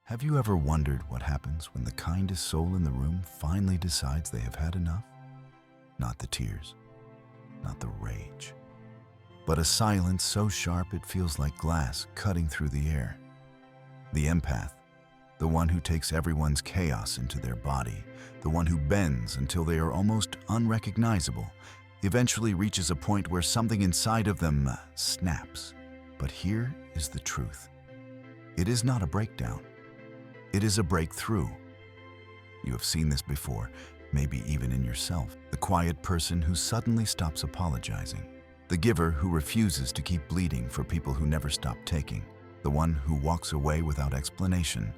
Have you ever wondered what happens when the kindest soul in the room finally decides they have had enough? Not the tears, not the rage, but a silence so sharp it feels like glass cutting through the air. The empath, the one who takes everyone's chaos into their body, the one who bends until they are almost unrecognizable, eventually reaches a point where something inside of them snaps. But here is the truth. It is not a breakdown. It is a breakthrough. You have seen this before, maybe even in yourself. The quiet person who suddenly stops apologizing. The giver who refuses to keep bleeding for people who never stop taking. The one who walks away without explanation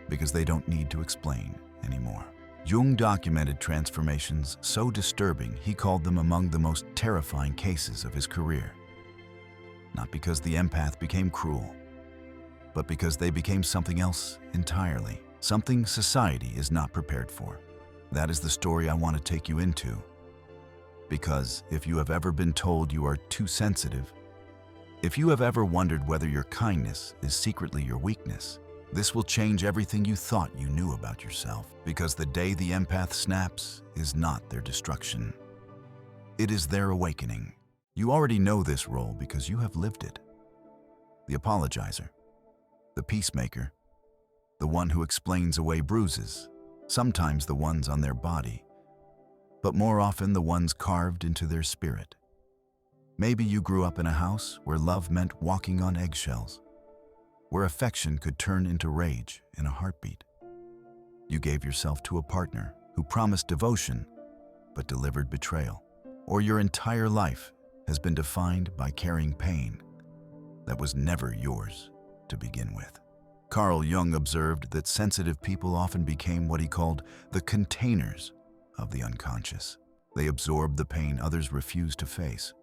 because they don't need to explain anymore. Jung documented transformations so disturbing he called them among the most terrifying cases of his career. Not because the empath became cruel, but because they became something else entirely, something society is not prepared for. That is the story I want to take you into. Because if you have ever been told you are too sensitive, if you have ever wondered whether your kindness is secretly your weakness, this will change everything you thought you knew about yourself. Because the day the empath snaps is not their destruction. It is their awakening. You already know this role because you have lived it. The apologizer, the peacemaker, the one who explains away bruises, sometimes the ones on their body, but more often the ones carved into their spirit. Maybe you grew up in a house where love meant walking on eggshells, where affection could turn into rage in a heartbeat. You gave yourself to a partner who promised devotion but delivered betrayal. Or your entire life has been defined by carrying pain that was never yours to begin with. Carl Jung observed that sensitive people often became what he called the containers of the unconscious. They absorb the pain others refuse to face.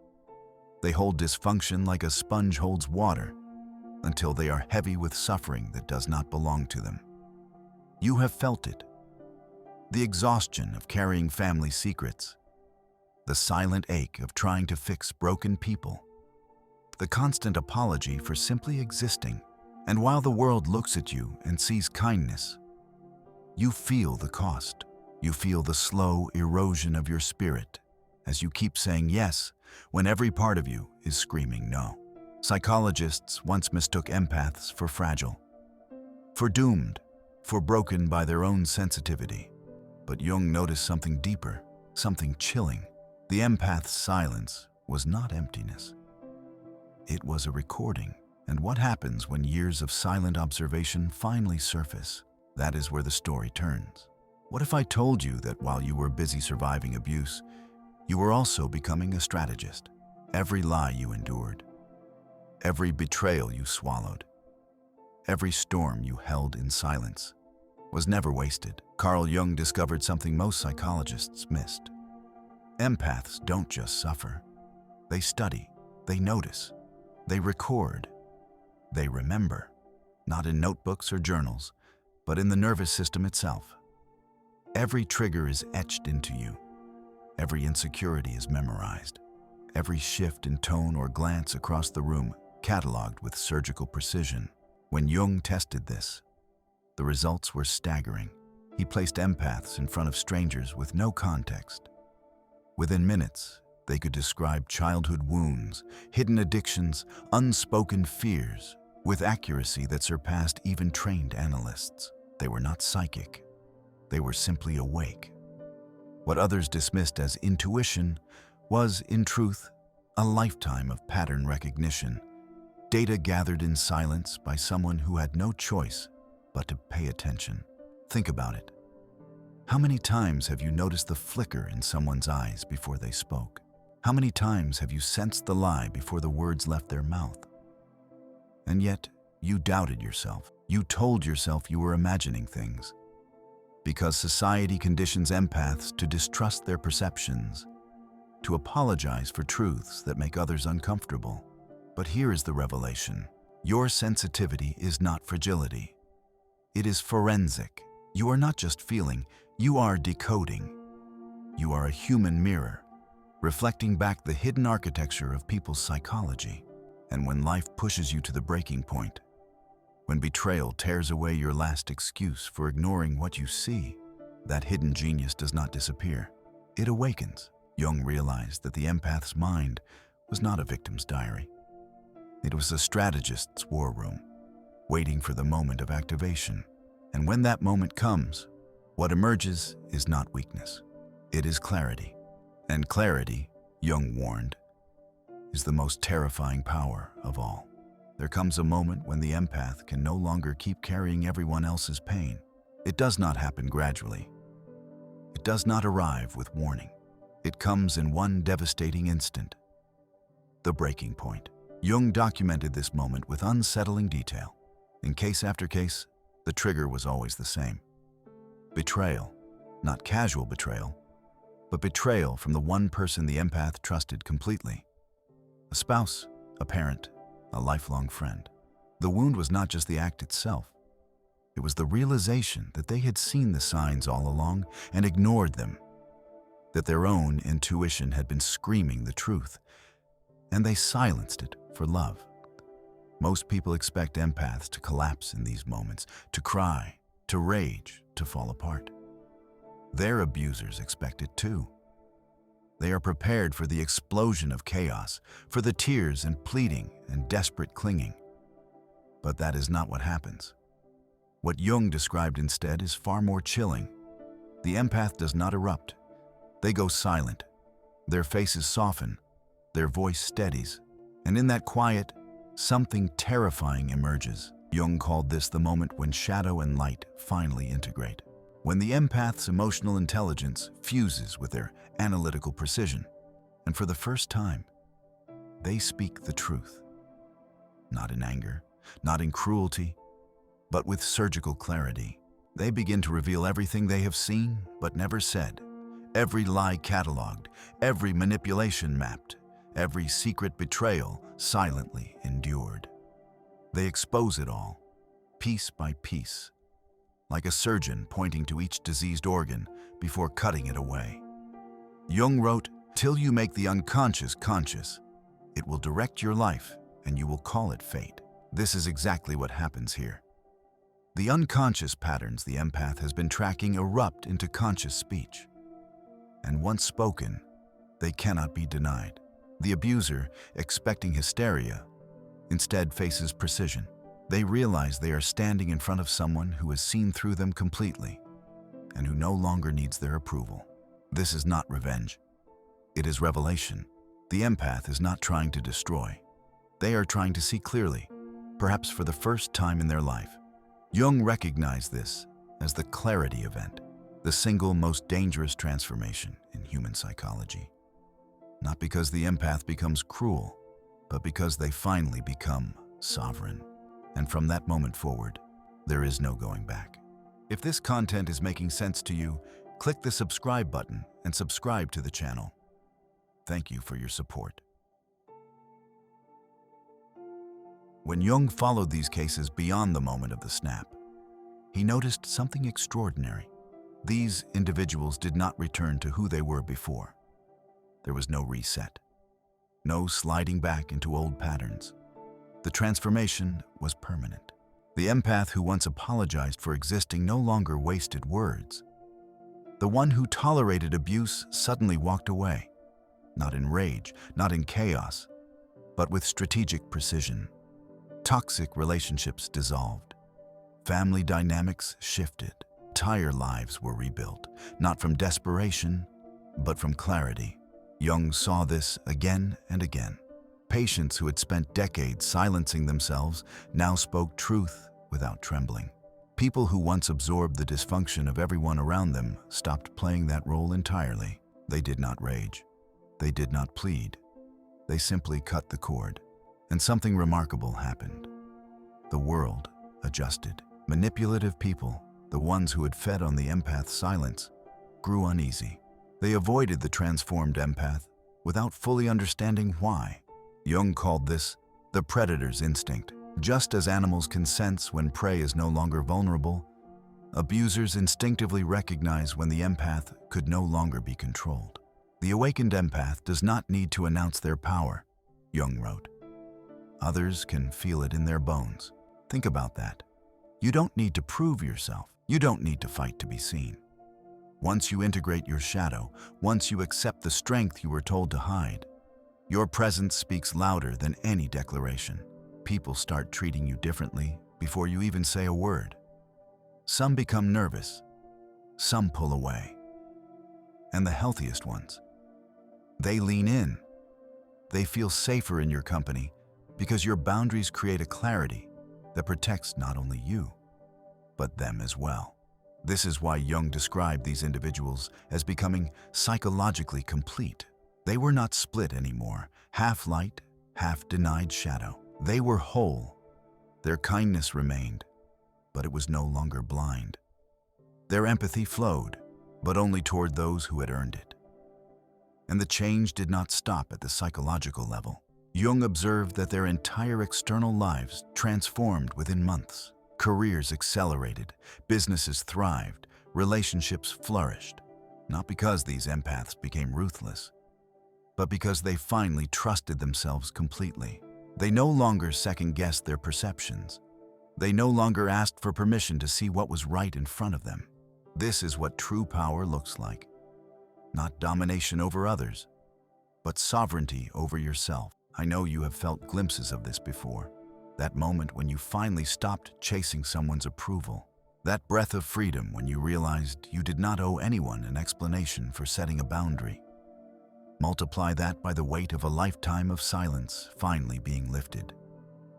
They hold dysfunction like a sponge holds water until they are heavy with suffering that does not belong to them. You have felt it. The exhaustion of carrying family secrets, the silent ache of trying to fix broken people, the constant apology for simply existing. And while the world looks at you and sees kindness, you feel the cost. You feel the slow erosion of your spirit as you keep saying yes when every part of you is screaming no. Psychologists once mistook empaths for fragile, for doomed, for broken by their own sensitivity. But Jung noticed something deeper, something chilling. The empath's silence was not emptiness. It was a recording. And what happens when years of silent observation finally surface? That is where the story turns. What if I told you that while you were busy surviving abuse, you were also becoming a strategist? Every lie you endured, every betrayal you swallowed, every storm you held in silence was never wasted. Carl Jung discovered something most psychologists missed. Empaths don't just suffer. They study, they notice, they record, they remember, not in notebooks or journals, but in the nervous system itself. Every trigger is etched into you. Every insecurity is memorized. Every shift in tone or glance across the room cataloged with surgical precision. When Jung tested this, the results were staggering. He placed empaths in front of strangers with no context. Within minutes, they could describe childhood wounds, hidden addictions, unspoken fears, with accuracy that surpassed even trained analysts. They were not psychic. They were simply awake. What others dismissed as intuition was, in truth, a lifetime of pattern recognition, data gathered in silence by someone who had no choice but to pay attention. Think about it. How many times have you noticed the flicker in someone's eyes before they spoke? How many times have you sensed the lie before the words left their mouth? And yet, you doubted yourself. You told yourself you were imagining things. Because society conditions empaths to distrust their perceptions, to apologize for truths that make others uncomfortable. But here is the revelation. Your sensitivity is not fragility. It is forensic. You are not just feeling, you are decoding. You are a human mirror, reflecting back the hidden architecture of people's psychology. And when life pushes you to the breaking point, When betrayal tears away your last excuse for ignoring what you see, that hidden genius does not disappear. It awakens. Jung realized that the empath's mind was not a victim's diary. It was a strategist's war room, waiting for the moment of activation. And when that moment comes, what emerges is not weakness. It is clarity. And clarity, Jung warned, is the most terrifying power of all. There comes a moment when the empath can no longer keep carrying everyone else's pain. It does not happen gradually. It does not arrive with warning. It comes in one devastating instant. The breaking point. Jung documented this moment with unsettling detail. In case after case, the trigger was always the same. Betrayal, not casual betrayal, but betrayal from the one person the empath trusted completely. A spouse, a parent, a lifelong friend. The wound was not just the act itself. It was the realization that they had seen the signs all along and ignored them, that their own intuition had been screaming the truth, and they silenced it for love. Most people expect empaths to collapse in these moments, to cry, to rage, to fall apart. Their abusers expect it too. They are prepared for the explosion of chaos, for the tears and pleading and desperate clinging. But that is not what happens. What Jung described instead is far more chilling. The empath does not erupt. They go silent. Their faces soften. Their voice steadies. And in that quiet, something terrifying emerges. Jung called this the moment when shadow and light finally integrate. When the empath's emotional intelligence fuses with their analytical precision, and for the first time, they speak the truth. Not in anger, not in cruelty, but with surgical clarity. They begin to reveal everything they have seen but never said, every lie cataloged, every manipulation mapped, every secret betrayal silently endured. They expose it all, piece by piece, like a surgeon pointing to each diseased organ before cutting it away. Jung wrote, "Till you make the unconscious conscious, it will direct your life and you will call it fate." This is exactly what happens here. The unconscious patterns the empath has been tracking erupt into conscious speech. And once spoken, they cannot be denied. The abuser, expecting hysteria, instead faces precision. They realize they are standing in front of someone who has seen through them completely and who no longer needs their approval. This is not revenge. It is revelation. The empath is not trying to destroy. They are trying to see clearly, perhaps for the first time in their life. Jung recognized this as the clarity event, the single most dangerous transformation in human psychology. Not because the empath becomes cruel, but because they finally become sovereign. And from that moment forward, there is no going back. If this content is making sense to you, click the subscribe button and subscribe to the channel. Thank you for your support. When Jung followed these cases beyond the moment of the snap, he noticed something extraordinary. These individuals did not return to who they were before. There was no reset, no sliding back into old patterns. The transformation was permanent. The empath who once apologized for existing no longer wasted words. The one who tolerated abuse suddenly walked away, not in rage, not in chaos, but with strategic precision. Toxic relationships dissolved. Family dynamics shifted. Entire lives were rebuilt, not from desperation, but from clarity. Jung saw this again and again. Patients who had spent decades silencing themselves now spoke truth without trembling. People who once absorbed the dysfunction of everyone around them stopped playing that role entirely. They did not rage. They did not plead. They simply cut the cord. And something remarkable happened. The world adjusted. Manipulative people, the ones who had fed on the empath's silence, grew uneasy. They avoided the transformed empath without fully understanding why. Jung called this the predator's instinct. Just as animals can sense when prey is no longer vulnerable, abusers instinctively recognize when the empath could no longer be controlled. The awakened empath does not need to announce their power, Jung wrote. Others can feel it in their bones. Think about that. You don't need to prove yourself. You don't need to fight to be seen. Once you integrate your shadow, once you accept the strength you were told to hide, your presence speaks louder than any declaration. People start treating you differently before you even say a word. Some become nervous, some pull away. And the healthiest ones, they lean in. They feel safer in your company because your boundaries create a clarity that protects not only you, but them as well. This is why Jung described these individuals as becoming psychologically complete. They were not split anymore, half light, half denied shadow. They were whole. Their kindness remained, but it was no longer blind. Their empathy flowed, but only toward those who had earned it. And the change did not stop at the psychological level. Jung observed that their entire external lives transformed within months. Careers accelerated, businesses thrived, relationships flourished. Not because these empaths became ruthless, but because they finally trusted themselves completely. They no longer second-guessed their perceptions. They no longer asked for permission to see what was right in front of them. This is what true power looks like. Not domination over others, but sovereignty over yourself. I know you have felt glimpses of this before. That moment when you finally stopped chasing someone's approval. That breath of freedom when you realized you did not owe anyone an explanation for setting a boundary. Multiply that by the weight of a lifetime of silence finally being lifted,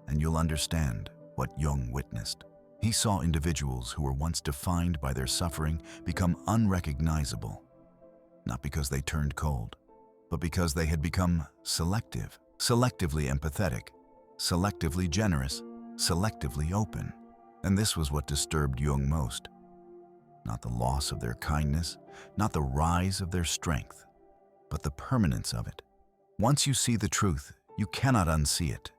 and you'll understand what Jung witnessed. He saw individuals who were once defined by their suffering become unrecognizable, not because they turned cold, but because they had become selective, selectively empathetic, selectively generous, selectively open. And this was what disturbed Jung most. Not the loss of their kindness, not the rise of their strength, but the permanence of it. Once you see the truth, you cannot unsee it.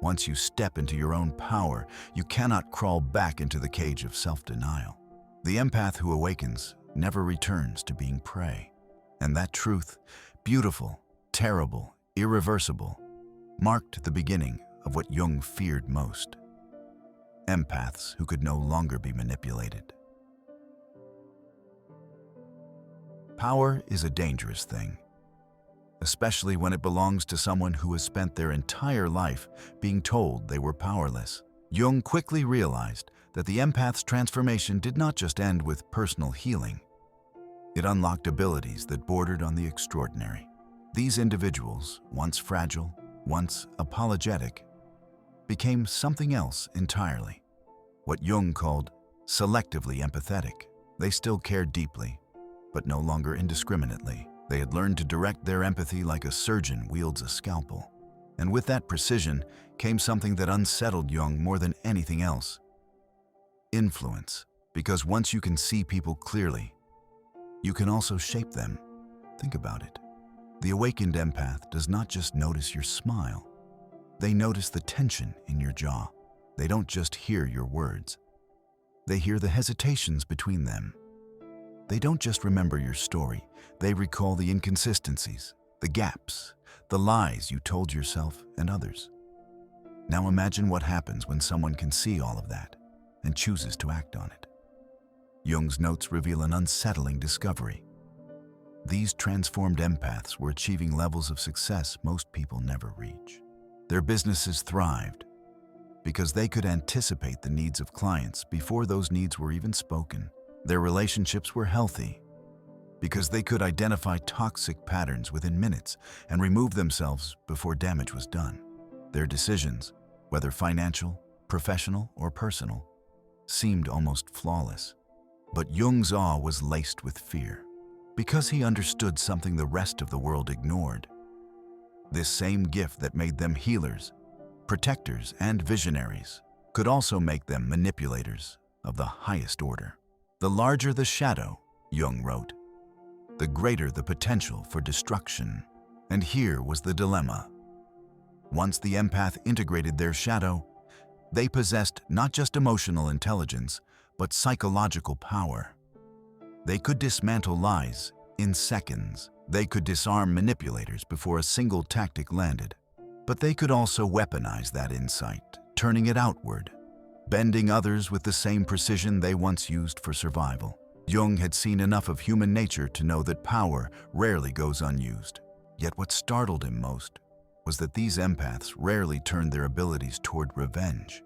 Once you step into your own power, you cannot crawl back into the cage of self-denial. The empath who awakens never returns to being prey. And that truth, beautiful, terrible, irreversible, marked the beginning of what Jung feared most. Empaths who could no longer be manipulated. Power is a dangerous thing, especially when it belongs to someone who has spent their entire life being told they were powerless. Jung quickly realized that the empath's transformation did not just end with personal healing. It unlocked abilities that bordered on the extraordinary. These individuals, once fragile, once apologetic, became something else entirely. What Jung called selectively empathetic. They still cared deeply, but no longer indiscriminately. They had learned to direct their empathy like a surgeon wields a scalpel. And with that precision came something that unsettled Jung more than anything else. Influence. Because once you can see people clearly, you can also shape them. Think about it. The awakened empath does not just notice your smile. They notice the tension in your jaw. They don't just hear your words. They hear the hesitations between them. They don't just remember your story. They recall the inconsistencies, the gaps, the lies you told yourself and others. Now imagine what happens when someone can see all of that and chooses to act on it. Jung's notes reveal an unsettling discovery. These transformed empaths were achieving levels of success most people never reach. Their businesses thrived because they could anticipate the needs of clients before those needs were even spoken. Their relationships were healthy because they could identify toxic patterns within minutes and remove themselves before damage was done. Their decisions, whether financial, professional, or personal, seemed almost flawless. But Jung's awe was laced with fear because he understood something the rest of the world ignored. This same gift that made them healers, protectors, and visionaries could also make them manipulators of the highest order. The larger the shadow, Jung wrote, the greater the potential for destruction. And here was the dilemma. Once the empath integrated their shadow, they possessed not just emotional intelligence, but psychological power. They could dismantle lies in seconds. They could disarm manipulators before a single tactic landed. But they could also weaponize that insight, turning it outward, bending others with the same precision they once used for survival. Jung had seen enough of human nature to know that power rarely goes unused. Yet what startled him most was that these empaths rarely turned their abilities toward revenge.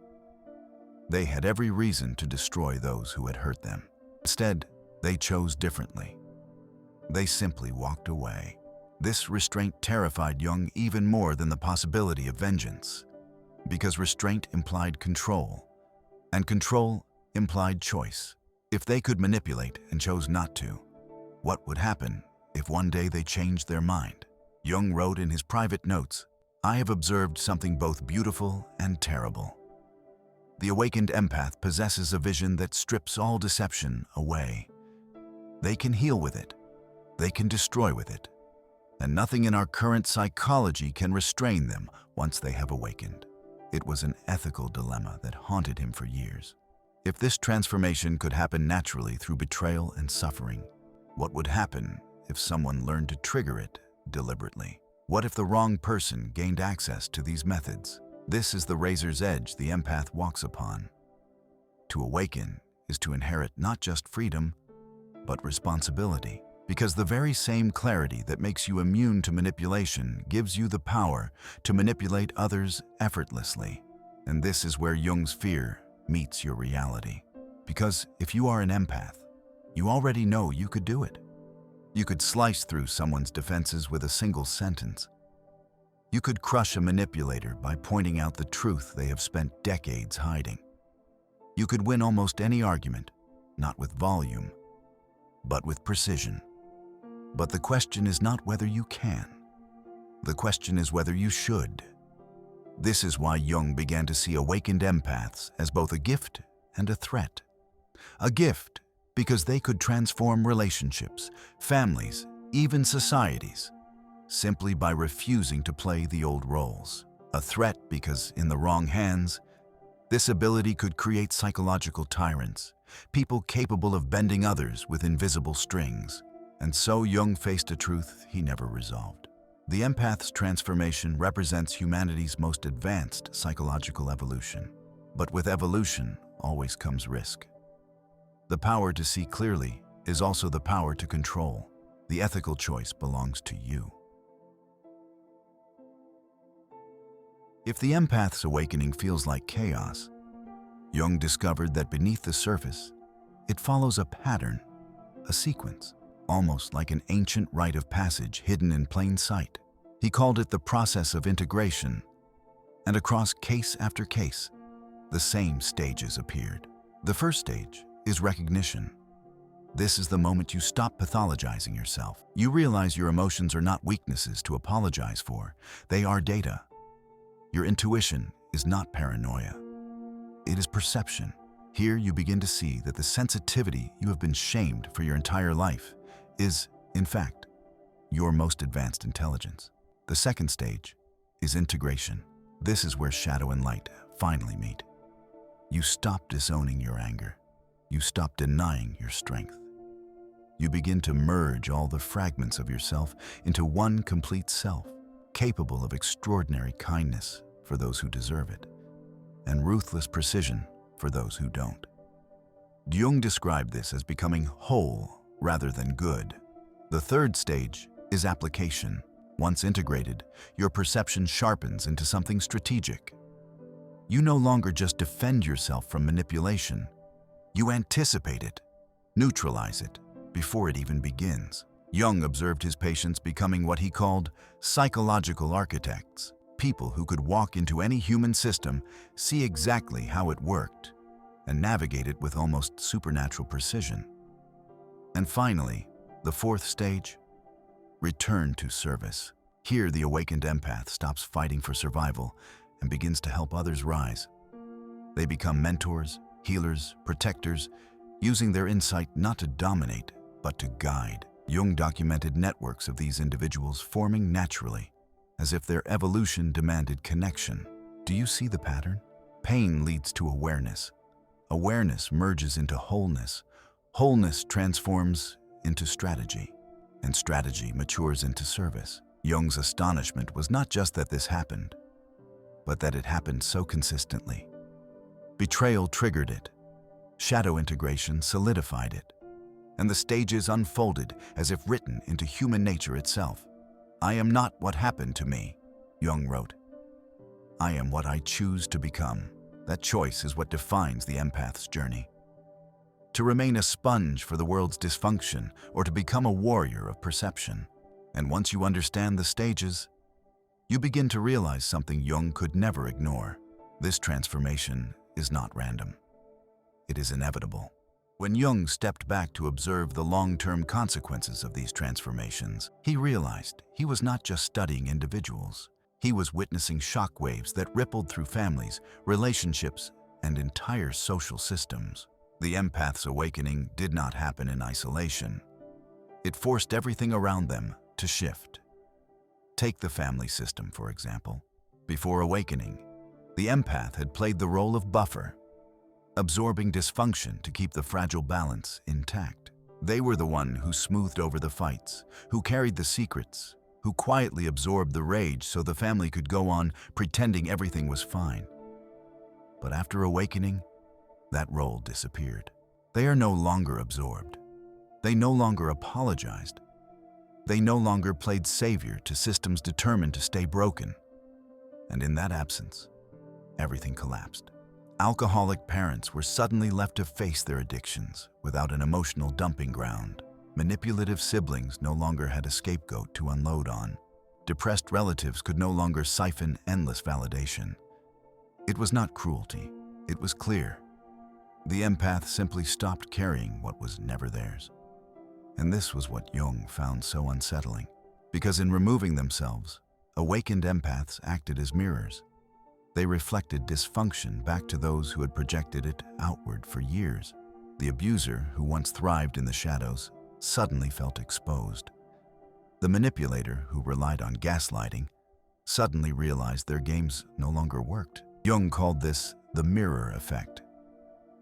They had every reason to destroy those who had hurt them. Instead, they chose differently. They simply walked away. This restraint terrified Jung even more than the possibility of vengeance, because restraint implied control, and control implied choice. If they could manipulate and chose not to, what would happen if one day they changed their mind? Jung wrote in his private notes, "I have observed something both beautiful and terrible. The awakened empath possesses a vision that strips all deception away. They can heal with it. They can destroy with it. And nothing in our current psychology can restrain them once they have awakened." It was an ethical dilemma that haunted him for years. If this transformation could happen naturally through betrayal and suffering, what would happen if someone learned to trigger it deliberately? What if the wrong person gained access to these methods? This is the razor's edge the empath walks upon. To awaken is to inherit not just freedom, but responsibility. Because the very same clarity that makes you immune to manipulation gives you the power to manipulate others effortlessly. And this is where Jung's fear meets your reality. Because if you are an empath, you already know you could do it. You could slice through someone's defenses with a single sentence. You could crush a manipulator by pointing out the truth they have spent decades hiding. You could win almost any argument, not with volume, but with precision. But the question is not whether you can. The question is whether you should. This is why Jung began to see awakened empaths as both a gift and a threat. A gift because they could transform relationships, families, even societies, simply by refusing to play the old roles. A threat because, in the wrong hands, this ability could create psychological tyrants, people capable of bending others with invisible strings. And so Jung faced a truth he never resolved. The empath's transformation represents humanity's most advanced psychological evolution. But with evolution always comes risk. The power to see clearly is also the power to control. The ethical choice belongs to you. If the empath's awakening feels like chaos, Jung discovered that beneath the surface, it follows a pattern, a sequence, almost like an ancient rite of passage hidden in plain sight. He called it the process of integration, and across case after case, the same stages appeared. The first stage is recognition. This is the moment you stop pathologizing yourself. You realize your emotions are not weaknesses to apologize for, they are data. Your intuition is not paranoia. It is perception. Here you begin to see that the sensitivity you have been shamed for your entire life is, in fact, your most advanced intelligence. The second stage is integration. This is where shadow and light finally meet. You stop disowning your anger. You stop denying your strength. You begin to merge all the fragments of yourself into one complete self, capable of extraordinary kindness for those who deserve it, and ruthless precision for those who don't. Jung described this as becoming whole rather than good. The third stage is application. Once integrated, your perception sharpens into something strategic. You no longer just defend yourself from manipulation. You anticipate it, neutralize it, before it even begins. Jung observed his patients becoming what he called psychological architects, people who could walk into any human system, see exactly how it worked, and navigate it with almost supernatural precision. And finally, the fourth stage, return to service. Here, the awakened empath stops fighting for survival and begins to help others rise. They become mentors, healers, protectors, using their insight not to dominate, but to guide. Jung documented networks of these individuals forming naturally, as if their evolution demanded connection. Do you see the pattern? Pain leads to awareness. Awareness merges into wholeness. Wholeness transforms into strategy, and strategy matures into service. Jung's astonishment was not just that this happened, but that it happened so consistently. Betrayal triggered it. Shadow integration solidified it. And the stages unfolded as if written into human nature itself. "I am not what happened to me," Jung wrote. "I am what I choose to become." That choice is what defines the empath's journey. To remain a sponge for the world's dysfunction, or to become a warrior of perception. And once you understand the stages, you begin to realize something Jung could never ignore. This transformation is not random. It is inevitable. When Jung stepped back to observe the long-term consequences of these transformations, he realized he was not just studying individuals. He was witnessing shockwaves that rippled through families, relationships, and entire social systems. The empath's awakening did not happen in isolation. It forced everything around them to shift. Take the family system, for example. Before awakening, the empath had played the role of buffer, absorbing dysfunction to keep the fragile balance intact. They were the one who smoothed over the fights, who carried the secrets, who quietly absorbed the rage so the family could go on pretending everything was fine. But after awakening, that role disappeared. They are no longer absorbed. They no longer apologized. They no longer played savior to systems determined to stay broken. And in that absence, everything collapsed. Alcoholic parents were suddenly left to face their addictions without an emotional dumping ground. Manipulative siblings no longer had a scapegoat to unload on. Depressed relatives could no longer siphon endless validation. It was not cruelty. It was clear. The empath simply stopped carrying what was never theirs. And this was what Jung found so unsettling, because in removing themselves, awakened empaths acted as mirrors. They reflected dysfunction back to those who had projected it outward for years. The abuser, who once thrived in the shadows, suddenly felt exposed. The manipulator, who relied on gaslighting, suddenly realized their games no longer worked. Jung called this the mirror effect.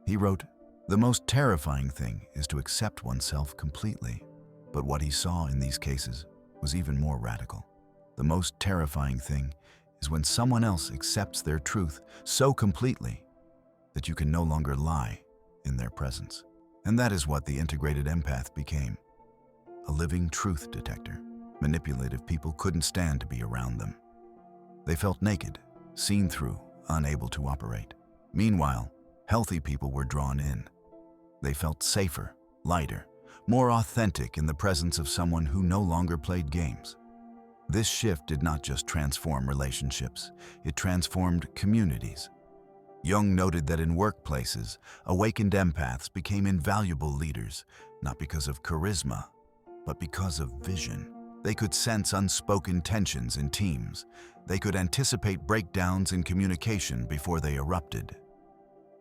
He wrote, "The most terrifying thing is to accept oneself completely." But what he saw in these cases was even more radical. The most terrifying thing is when someone else accepts their truth so completely that you can no longer lie in their presence. And that is what the integrated empath became, a living truth detector. Manipulative people couldn't stand to be around them. They felt naked, seen through, unable to operate. Meanwhile, healthy people were drawn in. They felt safer, lighter, more authentic in the presence of someone who no longer played games. This shift did not just transform relationships, it transformed communities. Jung noted that in workplaces, awakened empaths became invaluable leaders, not because of charisma, but because of vision. They could sense unspoken tensions in teams. They could anticipate breakdowns in communication before they erupted.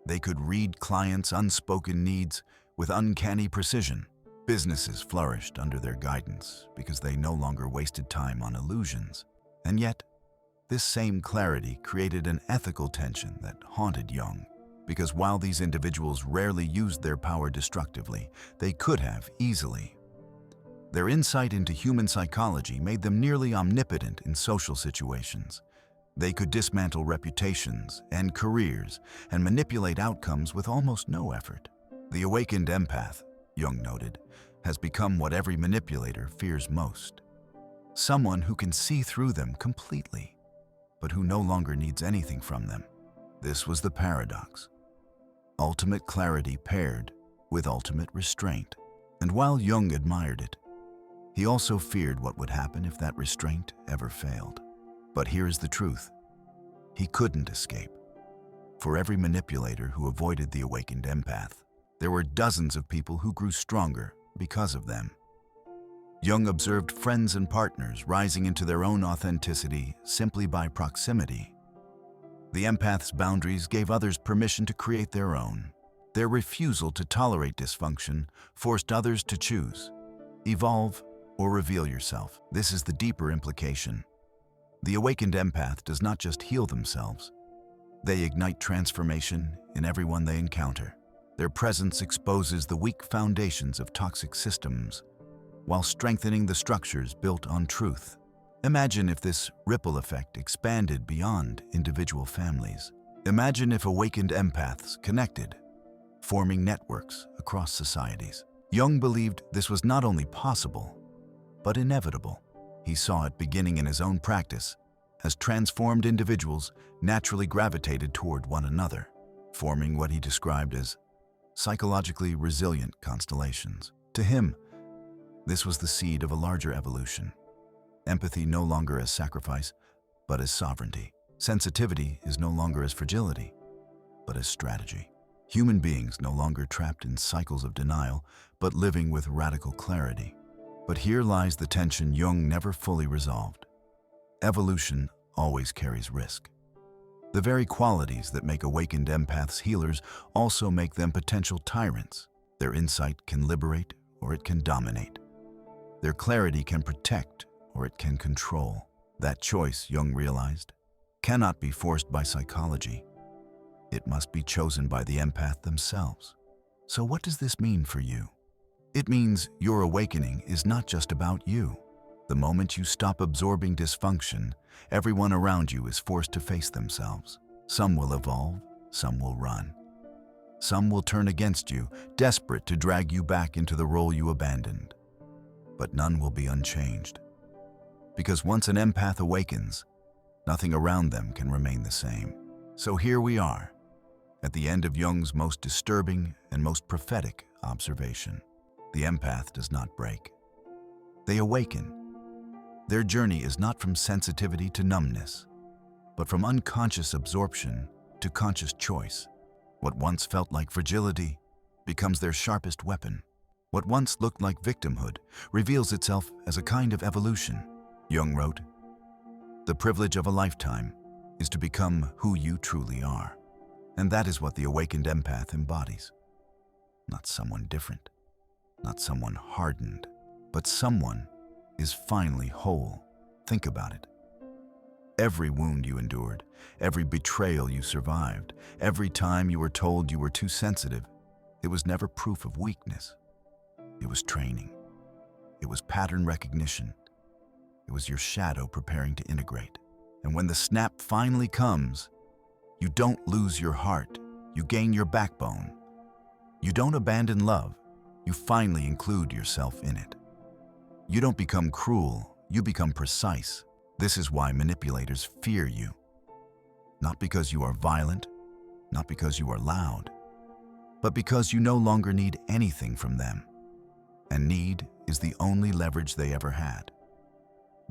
They could read clients' unspoken needs with uncanny precision. Businesses flourished under their guidance because they no longer wasted time on illusions. And yet, this same clarity created an ethical tension that haunted Jung, because while these individuals rarely used their power destructively, they could have easily. Their insight into human psychology made them nearly omnipotent in social situations. They could dismantle reputations and careers and manipulate outcomes with almost no effort. The awakened empath, Jung noted, has become what every manipulator fears most. Someone who can see through them completely, but who no longer needs anything from them. This was the paradox. Ultimate clarity paired with ultimate restraint. And while Jung admired it, he also feared what would happen if that restraint ever failed. But here's the truth. He couldn't escape. For every manipulator who avoided the awakened empath, there were dozens of people who grew stronger because of them. Jung observed friends and partners rising into their own authenticity simply by proximity. The empath's boundaries gave others permission to create their own. Their refusal to tolerate dysfunction forced others to choose, evolve, or reveal yourself. This is the deeper implication. The awakened empath does not just heal themselves. They ignite transformation in everyone they encounter. Their presence exposes the weak foundations of toxic systems, while strengthening the structures built on truth. Imagine if this ripple effect expanded beyond individual families. Imagine if awakened empaths connected, forming networks across societies. Jung believed this was not only possible, but inevitable. He saw it beginning in his own practice, as transformed individuals naturally gravitated toward one another, forming what he described as psychologically resilient constellations. To him, this was the seed of a larger evolution. Empathy no longer as sacrifice, but as sovereignty. Sensitivity is no longer as fragility, but as strategy. Human beings no longer trapped in cycles of denial, but living with radical clarity. But here lies the tension Jung never fully resolved. Evolution always carries risk. The very qualities that make awakened empaths healers also make them potential tyrants. Their insight can liberate or it can dominate. Their clarity can protect or it can control. That choice, Jung realized, cannot be forced by psychology. It must be chosen by the empath themselves. So what does this mean for you? It means your awakening is not just about you. The moment you stop absorbing dysfunction, everyone around you is forced to face themselves. Some will evolve, some will run. Some will turn against you, desperate to drag you back into the role you abandoned. But none will be unchanged. Because once an empath awakens, nothing around them can remain the same. So here we are, at the end of Jung's most disturbing and most prophetic observation. The empath does not break. They awaken. Their journey is not from sensitivity to numbness, but from unconscious absorption to conscious choice. What once felt like fragility becomes their sharpest weapon. What once looked like victimhood reveals itself as a kind of evolution. Jung wrote, "The privilege of a lifetime is to become who you truly are." And that is what the awakened empath embodies. Not someone different, not someone hardened, but someone is finally whole. Think about it. Every wound you endured, every betrayal you survived, every time you were told you were too sensitive, it was never proof of weakness. It was training. It was pattern recognition. It was your shadow preparing to integrate. And when the snap finally comes, you don't lose your heart, you gain your backbone. You don't abandon love, you finally include yourself in it. You don't become cruel, you become precise. This is why manipulators fear you. Not because you are violent, not because you are loud, but because you no longer need anything from them. And need is the only leverage they ever had.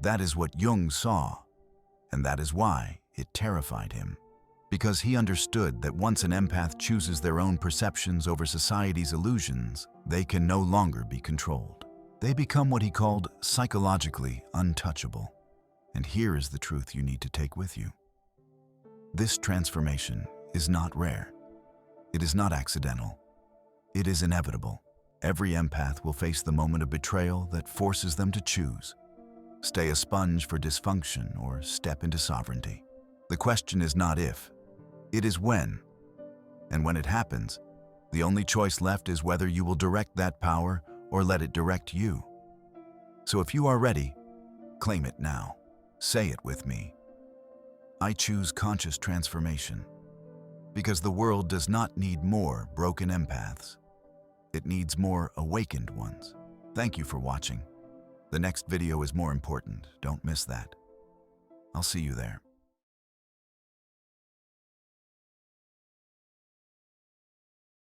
That is what Jung saw, and that is why it terrified him. Because he understood that once an empath chooses their own perceptions over society's illusions, they can no longer be controlled. They become what he called psychologically untouchable. And here is the truth you need to take with you. This transformation is not rare. It is not accidental. It is inevitable. Every empath will face the moment of betrayal that forces them to choose. Stay a sponge for dysfunction or step into sovereignty. The question is not if, it is when. And when it happens, the only choice left is whether you will direct that power or let it direct you. So if you are ready, claim it now. Say it with me. I choose conscious transformation. Because the world does not need more broken empaths. It needs more awakened ones. Thank you for watching. The next video is more important. Don't miss that. I'll see you there.